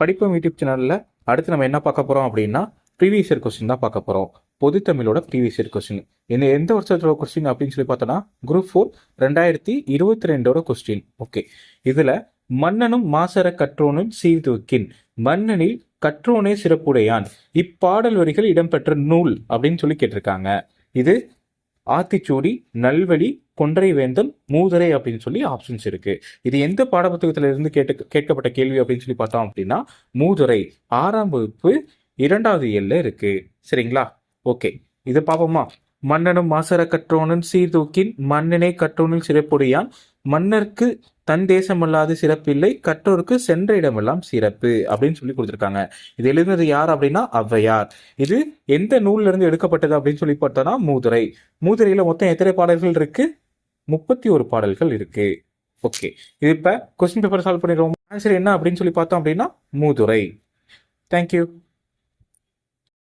படிப்போம் யூடியூப் சேனலில் அடுத்து நம்ம என்ன பார்க்க போகிறோம் அப்படின்னா ப்ரீவியஸ் இயர் கொஸ்டின் தான் பார்க்க போகிறோம். பொது தமிழோட ப்ரீவியஸ் இயர் கொஸ்டின் எந்த வருஷத்தோட கொஸ்டின் அப்படின்னு சொல்லி பார்த்தோன்னா குரூப் 4 2022 கொஸ்டின். ஓகே, இதில் மன்னனும் மாசற கற்றோனும் சீர்தூக்கின் மன்னனில் கற்றோனே சிறப்புடையான் இப்பாடல் வரிகள் இடம்பெற்ற நூல் அப்படின்னு சொல்லி கேட்டிருக்காங்க. இது ஆத்திச்சூடி, நல்வழி, கொன்றை வேந்தன், மூதுரை அப்படின்னு சொல்லி ஆப்ஷன்ஸ் இருக்கு. இது எந்த பாடப்புத்தகத்துல இருந்து கேட்கப்பட்ட கேள்வி அப்படின்னு சொல்லி பார்த்தோம் அப்படின்னா மூதுரை 6ஆம் வகுப்பு 2வது இயல்ல இருக்கு. சரிங்களா? ஓகே, இது பார்ப்போமா? மன்னனும் மாசற கற்றோனும் சீர்தூக்கின் மன்னனே கற்றோனில் சிறப்புடையான் மன்னருக்கு தன் தேசமல்லாது சிறப்பில்லை கற்றோருக்கு சென்ற இடமெல்லாம் சிறப்பு அப்படின்னு சொல்லி கொடுத்துருக்காங்க. இது எழுதுனது யார் அப்படின்னா ஔவையார். இது எந்த நூல்ல இருந்து எடுக்கப்பட்டது அப்படின்னு சொல்லி பார்த்தோம்னா மூதுரை. மூதுரையில மொத்தம் எத்தனை பாடல்கள் இருக்கு? 31 பாடல்கள் இருக்கு. ஓகே, இது இப்ப கொஸ்டின் பேப்பர் சால்வ் பண்ணிடுவோம். ஆன்சர் என்ன அப்படின்னு சொல்லி பார்த்தோம் அப்படின்னா மூதுரை. தேங்க்யூ.